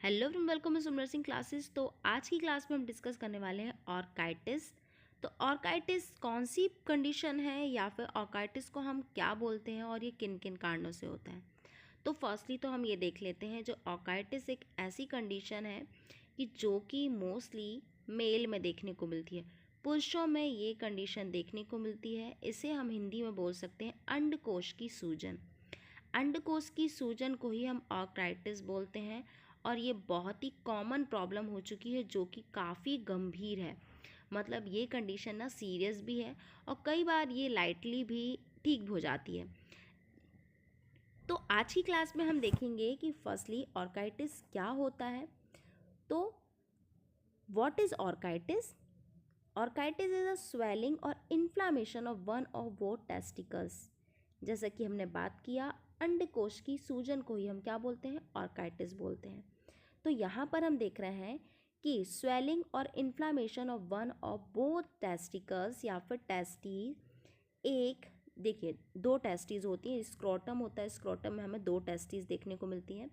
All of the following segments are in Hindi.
हेलो फ्रेंड, वेलकम सिमरन सिंह क्लासेस। तो आज की क्लास में हम डिस्कस करने वाले हैं ऑर्काइटिस। तो ऑर्काइटिस कौन सी कंडीशन है या फिर ऑर्काइटिस को हम क्या बोलते हैं और ये किन किन कारणों से होता है। तो फर्स्टली तो हम ये देख लेते हैं, जो ऑर्काइटिस एक ऐसी कंडीशन है कि जो कि मोस्टली मेल में देखने को मिलती है। पुरुषों में ये कंडीशन देखने को मिलती है। इसे हम हिंदी में बोल सकते हैं अंडकोश की सूजन। अंडकोश की सूजन को ही हम ऑर्काइटिस बोलते हैं और ये बहुत ही कॉमन प्रॉब्लम हो चुकी है, जो कि काफ़ी गंभीर है। मतलब ये कंडीशन ना सीरियस भी है और कई बार ये लाइटली भी ठीक हो जाती है। तो आज की क्लास में हम देखेंगे कि फर्स्टली ऑर्काइटिस क्या होता है। तो what is orchitis? Orchitis is a swelling और इन्फ्लामेशन ऑफ वन और बोथ टेस्टिकल्स। जैसा कि हमने बात किया, अंडकोश की सूजन को ही हम क्या बोलते हैं? ऑर्काइटिस बोलते हैं। तो यहाँ पर हम देख रहे हैं कि स्वेलिंग और inflammation of one of both testicles या फिर टेस्टीज। एक देखिए, दो टेस्टीज होती हैं, स्क्रोटम होता है, स्क्रोटम में हमें दो टेस्टीज देखने को मिलती हैं।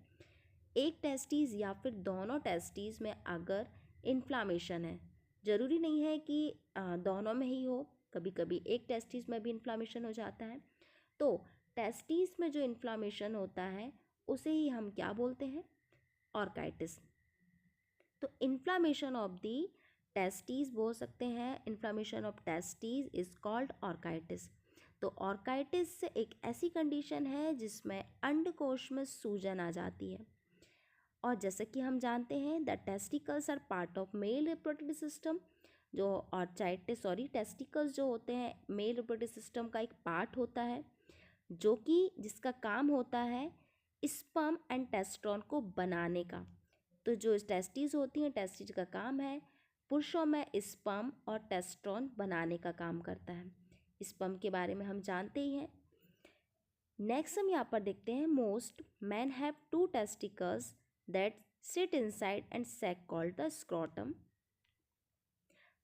एक टेस्टीज या फिर दोनों टेस्टीज में अगर इन्फ्लामेशन है, ज़रूरी नहीं है कि दोनों में ही हो, कभी कभी एक टेस्टीज में भी इन्फ्लामेशन हो जाता है। तो टेस्टीज में जो इन्फ्लामेशन होता है उसे ही हम क्या बोलते हैं? ऑर्काइटिस। तो इन्फ्लामेशन ऑफ दी टेस्टीज बोल सकते हैं, inflammation of testes is called orchitis. तो ऑर्काइटिस एक ऐसी कंडीशन है जिसमें अंडकोश में सूजन आ जाती है। और जैसे कि हम जानते हैं, the testicles are part of male reproductive system. जो टेस्टिकल्स जो होते हैं मेल रिप्रोडक्टिव सिस्टम का एक पार्ट होता है, जो कि जिसका काम होता है स्पर्म एंड टेस्ट्रॉन को बनाने का। तो जो टेस्टिस होती हैं, टेस्टिस का काम है पुरुषों में स्पर्म और टेस्ट्रॉन बनाने का काम करता है। स्पर्म के बारे में हम जानते ही हैं। नेक्स्ट हम यहाँ पर देखते हैं, most man have two testicles that sit inside and sac called the scrotum.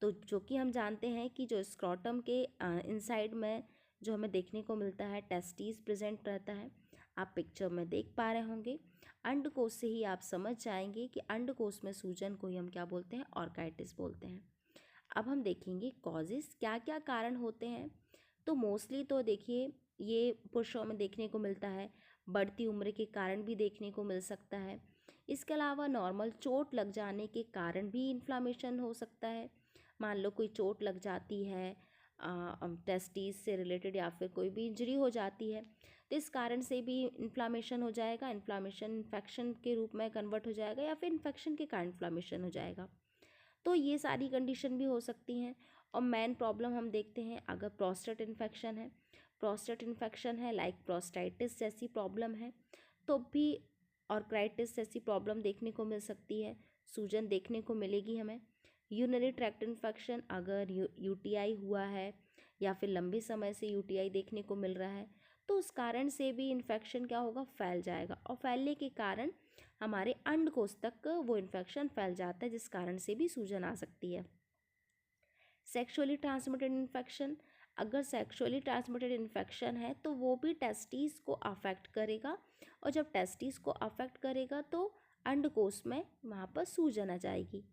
तो जो कि हम जानते हैं कि जो स्क्रोटम के इनसाइड में जो हमें देखने को मिलता है, टेस्टिस प्रेजेंट रहता है। आप पिक्चर में देख पा रहे होंगे। अंडकोश से ही आप समझ जाएंगे कि अंडकोश में सूजन को ही हम क्या बोलते हैं? ऑर्काइटिस बोलते हैं। अब हम देखेंगे कॉजेस, क्या क्या कारण होते हैं। तो मोस्टली तो देखिए, ये पुरुषों में देखने को मिलता है, बढ़ती उम्र के कारण भी देखने को मिल सकता है। इसके अलावा नॉर्मल चोट लग जाने के कारण भी इन्फ्लामेशन हो सकता है। मान लो कोई चोट लग जाती है टेस्टिस से रिलेटेड, या फिर कोई भी इंजरी हो जाती है, तो इस कारण से भी इन्फ्लामेशन हो जाएगा। इन्फ्लामेशन इन्फेक्शन के रूप में कन्वर्ट हो जाएगा, या फिर इन्फेक्शन के कारण इन्फ्लामेशन हो जाएगा। तो ये सारी कंडीशन भी हो सकती हैं। और मेन प्रॉब्लम हम देखते हैं, अगर प्रोस्टेट इन्फेक्शन है लाइक प्रोस्टाइटिस जैसी प्रॉब्लम है, तो भी ऑर्काइटिस जैसी प्रॉब्लम देखने को मिल सकती है, सूजन देखने को मिलेगी हमें। यूरिनरी ट्रैक्ट इन्फेक्शन, अगर यूटीआई हुआ है या फिर लंबे समय से यूटीआई देखने को मिल रहा है, तो उस कारण से भी इन्फेक्शन क्या होगा? फैल जाएगा, और फैलने के कारण हमारे अंडकोश तक वो इन्फेक्शन फैल जाता है, जिस कारण से भी सूजन आ सकती है। सेक्सुअली ट्रांसमिटेड इन्फेक्शन, अगर सेक्सुअली ट्रांसमिटेड इन्फेक्शन है तो वो भी टेस्टिस को अफेक्ट करेगा, और जब टेस्टिस को अफेक्ट करेगा तो अंडकोश में वहाँ पर सूजन आ जाएगी।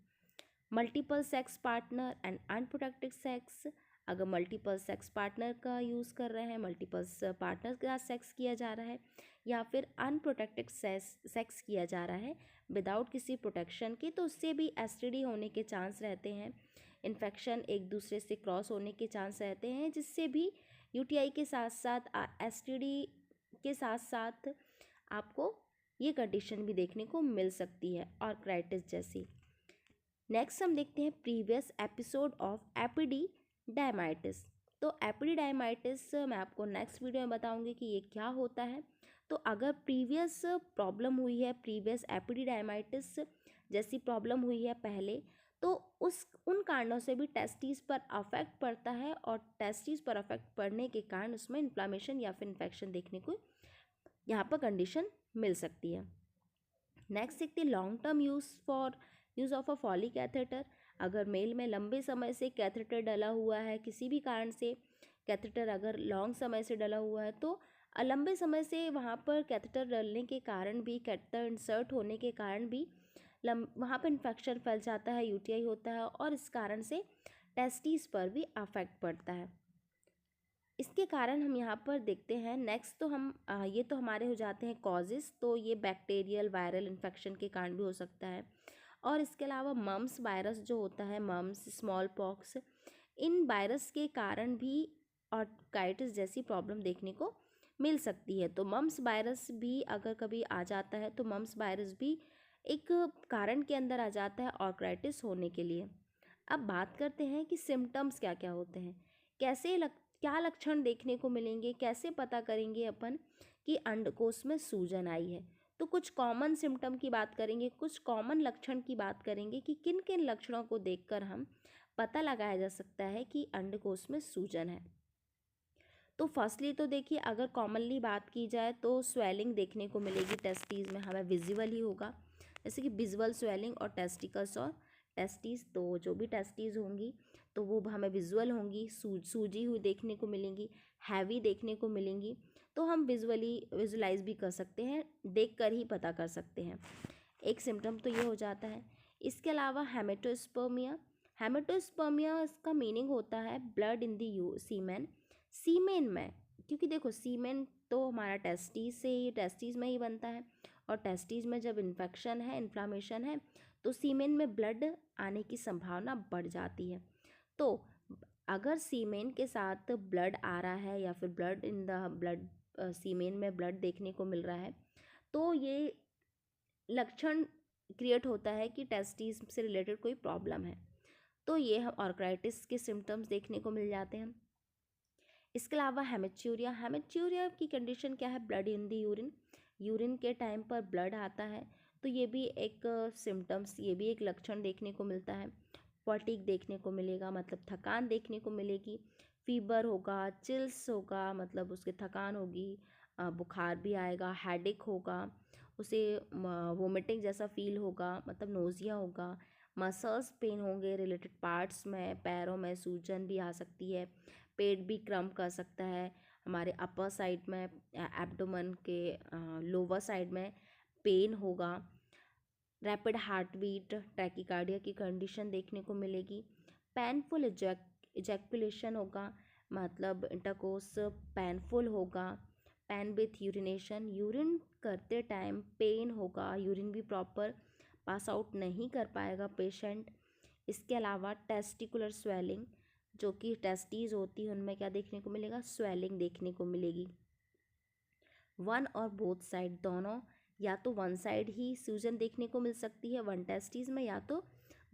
Multiple sex partner and unprotected sex, अगर मल्टीपल सेक्स पार्टनर का यूज़ कर रहे हैं, मल्टीपल पार्टनर के साथ सेक्स किया जा रहा है, या फिर अनप्रोटेक्टेड सेक्स किया जा रहा है विदाउट किसी प्रोटेक्शन के, तो उससे भी एसटीडी होने के चांस रहते हैं। इन्फेक्शन एक दूसरे से क्रॉस होने के चांस रहते हैं, जिससे भी यूटीआई के साथ साथ एसटीडी के साथ साथ आपको ये कंडीशन भी देखने को मिल सकती है, ऑर्काइटिस जैसी। नेक्स्ट हम देखते हैं प्रीवियस एपिसोड ऑफ एपिडिडाइमाइटिस। तो एपिडिडाइमाइटिस मैं आपको नेक्स्ट वीडियो में बताऊंगी कि ये क्या होता है। तो अगर प्रीवियस प्रॉब्लम हुई है, प्रीवियस एपिडिडाइमाइटिस जैसी प्रॉब्लम हुई है पहले, तो उन कारणों से भी टेस्टिस पर अफेक्ट पड़ता है, और टेस्टिस पर अफेक्ट पड़ने के कारण उसमें इन्फ्लामेशन या फिर इन्फेक्शन देखने को यहाँ पर कंडीशन मिल सकती है। नेक्स्ट देखते हैं long term use of a folic catheter. अगर मेल में लंबे समय से कैथेटर डला हुआ है, किसी भी कारण से कैथेटर अगर लॉन्ग समय से डला हुआ है, तो लंबे समय से वहाँ पर कैथेटर डलने के कारण भी, कैथेटर इंसर्ट होने के कारण भी वहाँ पर इन्फेक्शन फैल जाता है, यूटीआई होता है और इस कारण से टेस्टिस पर भी अफेक्ट पड़ता है। इसके कारण हम यहाँ पर देखते हैं नेक्स्ट, तो हम ये तो हमारे हो जाते हैं कॉजेस, तो ये बैक्टीरियल वायरल इन्फेक्शन के कारण भी हो सकता है। और इसके अलावा मम्स वायरस जो होता है, मम्स, स्मॉल पॉक्स, इन वायरस के कारण भी ऑर्काइटिस जैसी प्रॉब्लम देखने को मिल सकती है। तो मम्स वायरस भी अगर कभी आ जाता है तो मम्स वायरस भी एक कारण के अंदर आ जाता है ऑर्काइटिस होने के लिए। अब बात करते हैं कि सिम्टम्स क्या क्या होते हैं, क्या लक्षण देखने को मिलेंगे, कैसे पता करेंगे अपन कि अंडकोश में सूजन आई है। तो कुछ कॉमन सिम्टम की बात करेंगे, कुछ कॉमन लक्षण की बात करेंगे कि किन किन लक्षणों को देखकर हम पता लगाया जा सकता है कि अंडकोश में सूजन है। तो फर्स्टली तो देखिए, अगर कॉमनली बात की जाए तो स्वेलिंग देखने को मिलेगी टेस्टिस में, हमें विजिबल ही होगा, जैसे कि विजुअल स्वेलिंग और टेस्टिकल्स और टेस्टिस, तो जो भी टेस्टिस होंगी तो वो हमें विजुअल होंगी, सूजी हुई देखने को मिलेंगी, हैवी देखने को मिलेंगी। तो हम विजुलाइज भी कर सकते हैं, देख कर ही पता कर सकते हैं। एक सिम्टम तो ये हो जाता है। इसके अलावा हेमेटोस्पर्मिया, हेमेटोस्पर्मिया इसका मीनिंग होता है ब्लड इन दी सीमेन, सीमेन में, क्योंकि देखो सीमेन तो हमारा टेस्टिस में ही बनता है, और टेस्टिस में जब इन्फेक्शन है, इन्फ्लामेशन है, तो सीमेन में ब्लड आने की संभावना बढ़ जाती है। तो अगर सीमेन के साथ ब्लड आ रहा है या फिर ब्लड इन द ब्लड, सीमेन में ब्लड देखने को मिल रहा है, तो ये लक्षण क्रिएट होता है कि टेस्टिस से रिलेटेड कोई प्रॉब्लम है। तो ये हम ऑर्काइटिस के सिम्टम्स देखने को मिल जाते हैं। इसके अलावा हेमेच्यूरिया, हेमेच्यूरिया की कंडीशन क्या है, blood in the urine, urine के टाइम पर ब्लड आता है, तो ये भी एक सिम्टम्स, ये भी एक लक्षण देखने को मिलता है। फटीग देखने को मिलेगा, मतलब थकान देखने को मिलेगी, फीवर होगा, चिल्स होगा, मतलब उसके थकान होगी, बुखार भी आएगा, हेडेक होगा, उसे वोमिटिंग जैसा फील होगा, मतलब नोज़िया होगा, मसल्स पेन होंगे रिलेटेड पार्ट्स में, पैरों में सूजन भी आ सकती है, पेट भी क्रम्प कर सकता है, हमारे अपर साइड में, एब्डोमेन के लोअर साइड में पेन होगा, रैपिड हार्ट बीट, टैकीकार्डिया की कंडीशन देखने को मिलेगी, पेनफुल इजैकुलेशन होगा, मतलब इंटरकोर्स पेनफुल होगा, पेन विथ यूरिनेशन, यूरिन करते टाइम पेन होगा, यूरिन भी प्रॉपर पास आउट नहीं कर पाएगा पेशेंट। इसके अलावा टेस्टिकुलर स्वेलिंग, जो कि टेस्टीज होती है उनमें क्या देखने को मिलेगा, स्वेलिंग देखने को मिलेगी। वन और बोथ साइड, दोनों, या तो वन साइड ही सूजन देखने को मिल सकती है वन टेस्टीज में, या तो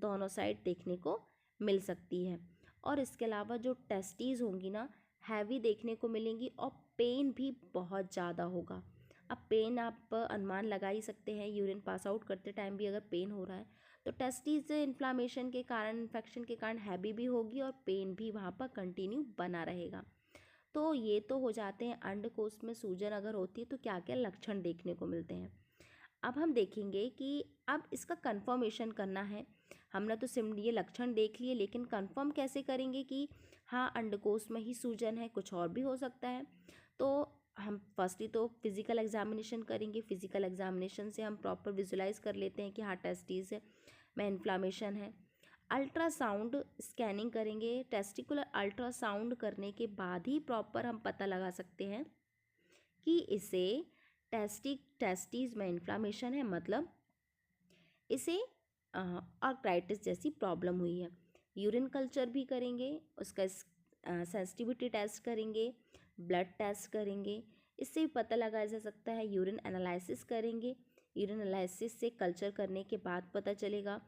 दोनों साइड देखने को मिल सकती है। और इसके अलावा जो टेस्टीज होंगी ना, हैवी देखने को मिलेंगी और पेन भी बहुत ज़्यादा होगा। अब पेन आप अनुमान लगा ही सकते हैं, यूरिन पास आउट करते टाइम भी अगर पेन हो रहा है तो टेस्टीज इन्फ्लामेशन के कारण, इन्फेक्शन के कारण हैवी भी होगी और पेन भी वहाँ पर कंटिन्यू बना रहेगा। तो ये तो हो जाते हैं अंडकोश में सूजन अगर होती है तो क्या क्या लक्षण देखने को मिलते हैं। अब हम देखेंगे कि अब इसका कंफर्मेशन करना है। हमने तो ये लक्षण देख लिए, लेकिन कंफर्म कैसे करेंगे कि हाँ अंडकोश में ही सूजन है, कुछ और भी हो सकता है। तो हम फर्स्टली तो फिज़िकल एग्जामिनेशन करेंगे, फिज़िकल एग्जामिनेशन से हम प्रॉपर विजुलाइज कर लेते हैं कि हाँ टेस्टिस में इन्फ्लामेशन है। अल्ट्रासाउंड स्कैनिंग करेंगे, टेस्टिकुलर अल्ट्रासाउंड करने के बाद ही प्रॉपर हम पता लगा सकते हैं कि इसे टेस्टिस में इन्फ्लामेशन है, मतलब इसे आर्थराइटिस जैसी प्रॉब्लम हुई है। यूरिन कल्चर भी करेंगे, उसका सेंसिटिविटी टेस्ट करेंगे, ब्लड टेस्ट करेंगे, इससे भी पता लगाया जा सकता है। यूरिन एनालिसिस करेंगे, यूरिन एनालिसिस से कल्चर करने के बाद पता चलेगा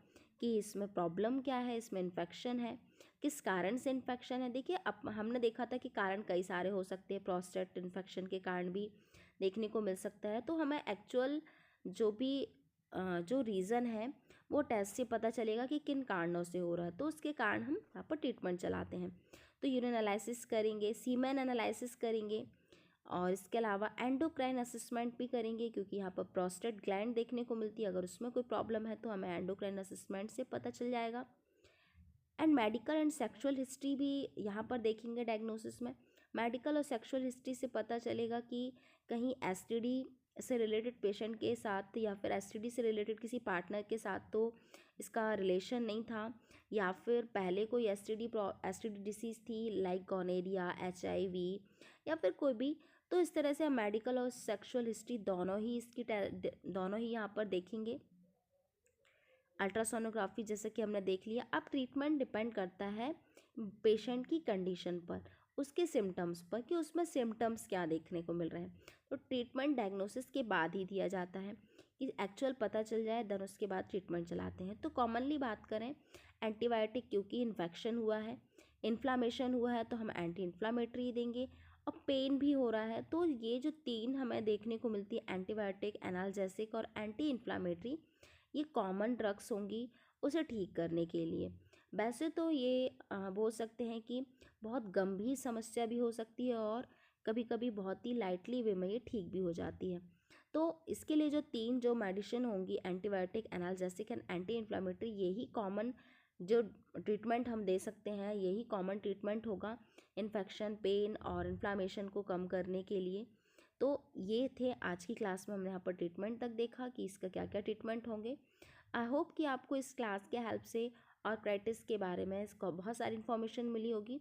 कि इसमें प्रॉब्लम क्या है, इसमें इन्फेक्शन है, किस कारण से इन्फेक्शन है। देखिए अब हमने देखा था कि कारण कई सारे हो सकते हैं, प्रोस्टेट इन्फेक्शन के कारण भी देखने को मिल सकता है। तो हमें एक्चुअल जो भी जो रीज़न है वो टेस्ट से पता चलेगा कि किन कारणों से हो रहा है, तो उसके कारण हम यहाँ पर ट्रीटमेंट चलाते हैं। तो यूरिन एनालिसिस करेंगे, सीमेन एनालिसिस करेंगे, और इसके अलावा एंडोक्राइन असेसमेंट भी करेंगे, क्योंकि यहाँ पर प्रोस्टेट ग्लैंड देखने को मिलती है। अगर उसमें कोई प्रॉब्लम है तो हमें एंडोक्राइन असेसमेंट से पता चल जाएगा। And medical and sexual history भी यहाँ पर देखेंगे डायग्नोसिस में। मेडिकल और सेक्सुअल हिस्ट्री से पता चलेगा कि कहीं एसटीडी से रिलेटेड पेशेंट के साथ या फिर एसटीडी से रिलेटेड किसी पार्टनर के साथ तो इसका रिलेशन नहीं था, या फिर पहले कोई एसटीडी डिसीज़ थी लाइक गोनेरिया, एचआईवी या फिर कोई भी, तो इस तरह से हम मेडिकल और सेक्सुअल हिस्ट्री दोनों ही यहाँ पर देखेंगे। अल्ट्रासोनोग्राफी जैसे कि हमने देख लिया। अब ट्रीटमेंट डिपेंड करता है पेशेंट की कंडीशन पर, उसके सिम्टम्स पर, कि उसमें सिम्टम्स क्या देखने को मिल रहे हैं। तो ट्रीटमेंट डायग्नोसिस के बाद ही दिया जाता है कि एक्चुअल पता चल जाए, देन उसके बाद ट्रीटमेंट चलाते हैं। तो कॉमनली बात करें एंटीबायोटिक, क्योंकि इन्फेक्शन हुआ है, इन्फ्लामेशन हुआ है तो हम एंटी इन्फ्लामेटरी देंगे, और पेन भी हो रहा है तो ये जो 3 हमें देखने को मिलती है, एंटीबायोटिक, एनाल्जेसिक और एंटी इन्फ्लामेटरी, ये कॉमन ड्रग्स होंगी उसे ठीक करने के लिए। वैसे तो ये बोल सकते हैं कि बहुत गंभीर समस्या भी हो सकती है और कभी कभी बहुत ही लाइटली वे में ये ठीक भी हो जाती है। तो इसके लिए जो 3 जो मेडिसिन होंगी, antibiotic, analgesic and anti inflammatory, यही कॉमन जो ट्रीटमेंट हम दे सकते हैं, यही कॉमन ट्रीटमेंट होगा इन्फेक्शन, पेन और इन्फ्लामेशन को कम करने के लिए। तो ये थे आज की क्लास में, हमने यहाँ पर ट्रीटमेंट तक देखा कि इसका क्या क्या ट्रीटमेंट होंगे। आई होप कि आपको इस क्लास के हेल्प से ऑर्थराइटिस के बारे में इसको बहुत सारी इन्फॉर्मेशन मिली होगी।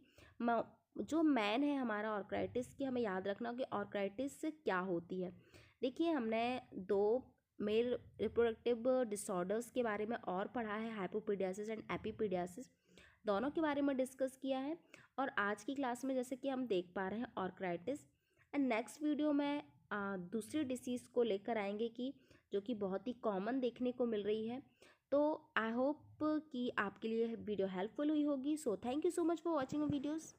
जो मेन है हमारा ऑर्थराइटिस की, हमें याद रखना कि ऑर्थराइटिस क्या होती है। देखिए, हमने 2 मेल रिप्रोडक्टिव डिसऑर्डर्स के बारे में और पढ़ा है, हाइपोपीडियासिस एंड एपिपीडियासिस, दोनों के बारे में डिस्कस किया है। और आज की क्लास में जैसे कि हम देख पा रहे हैं ऑर्थराइटिस, एंड नेक्स्ट वीडियो में दूसरी डिसीज़ को लेकर आएंगे कि जो कि बहुत ही कॉमन देखने को मिल रही है। तो आई होप कि आपके लिए वीडियो हेल्पफुल हुई होगी। So thank you so much for watching videos.